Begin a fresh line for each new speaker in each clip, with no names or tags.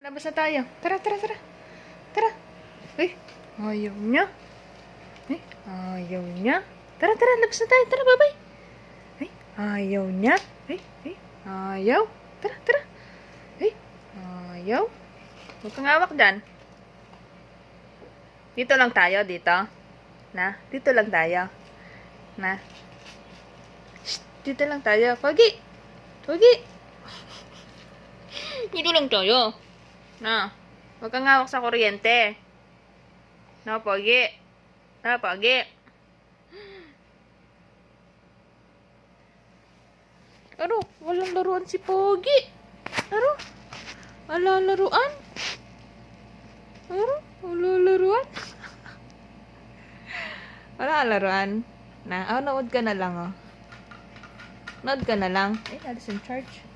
Labas na tayo. Tara, tara, tara. Tara. Ay, ayaw niya. Ay, ayaw niya. Tara, tara, labas na tayo. Tara, bye-bye. Ay, ayaw niya. Ay, ayaw. Tara, tara. Ay, ayaw. Huwag kang hawak dyan. Dito lang tayo, dito. Na, dito lang tayo. Na. Shh, dito lang tayo. Pogi. Pogi. Dito lang tayo. Na. Huwag kang hawak sa kuryente. Na, Pogi. Na, Pogi. Aro, walang laruan si Pogi. Aro, wala laruan. Aro, wala laruan. Wala laruan. Na, nood ka na lang, oh. Nood ka na lang. Ay, alis in charge.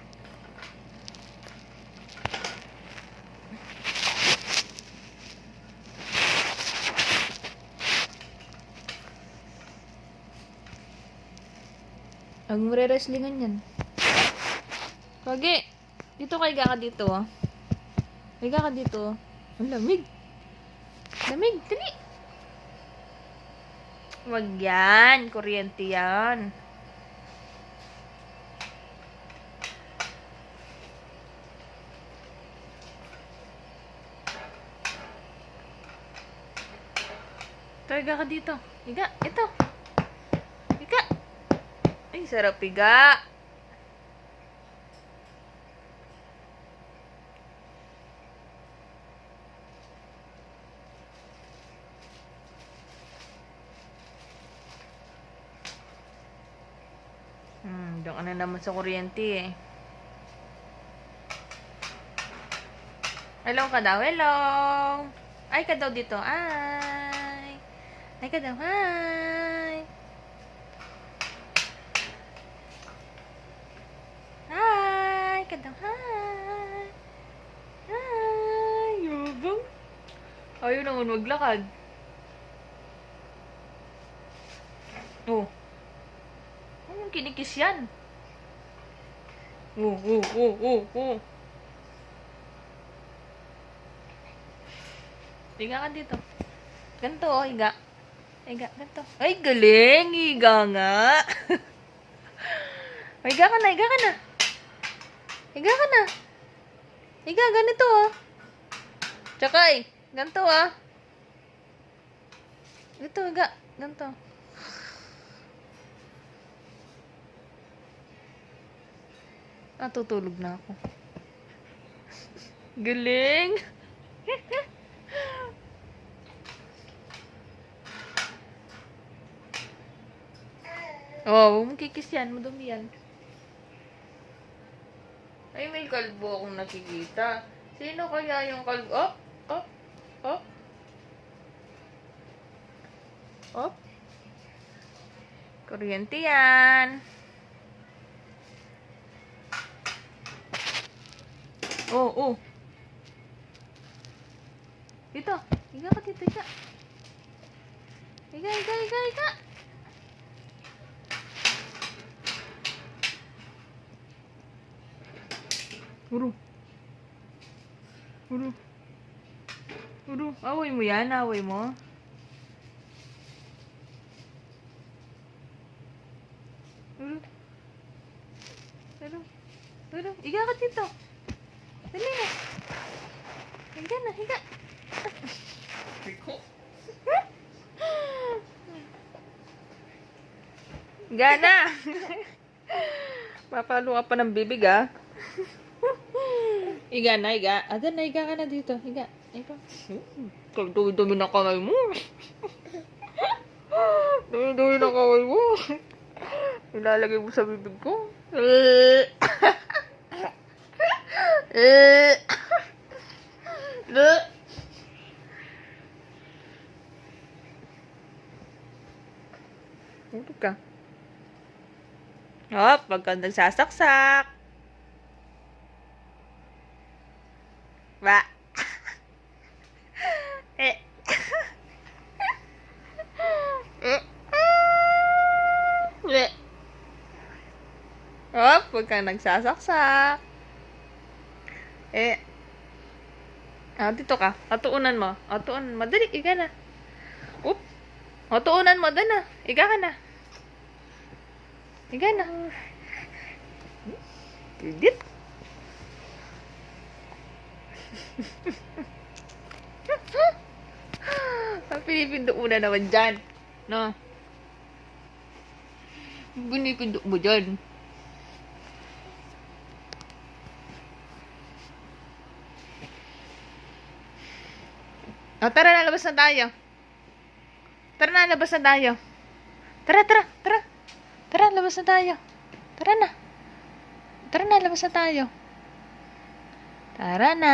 Ang re-wrestlingan yan. Pogi, dito ka, higa ka dito, oh. Higa ka dito, oh. Ang lamig. Lamig, dali. Wag yan. Kuryente yan. Ito, higa ka dito. Higa, ito. Higa. Ay, sarap higa. Doon ka na naman sa kuryente eh. Hello ka daw, hello. Ay ka daw dito, ay. Ay ka daw, hi. Hi, ka daw, hi. Hi, yabang. Ayaw naman maglakad. Oh. Anong kinikis yan? Oh. Higa ka dito. Ganito, oh, higa. Higa, ganito. Ay, galing. Higa nga. Higa ka na, higa ka na. Higa ka na. Higa, ganito, oh. Tsakay, ganito, ah. Ganito, higa. Ganito. Tutulog na ako. Galing. Oh, kikis yan. Madumi yan. Ay, may kalbo akong nakikita. Sino kaya yung kalbo? Oh. Kuryente yan. Oh. Dito. Higa ka dito, higa. Higa. Uru. Away mo yan, away mo. Uru. Higa ka dito. Dali na. Higa. Higa na. Papalo ka pa ng bibig, ah. Higa na, higa. Adan na, higa ka na dito. Higa. Dumi-dumi na kamay mo. Dumi-dumi na kamay mo. Ilalagay mo sa bibig ko. Ano ka? Hop, wag kang nagsasaksak. Ba? Hop, wag kang nagsasaksak. Dito ka. Tuunan mo. Tuunan mo. Dali, iga na. Oop. Tuunan mo. Dali na. Iga ka na. Iga na. Didit. Pinipindo mo na naman dyan. No? Pinipindo mo dyan. Tara na, labas na tayo. Tara na, labas na tayo. Tara. Tara, labas na tayo. Tara na. Tara na, labas na tayo. Tara na.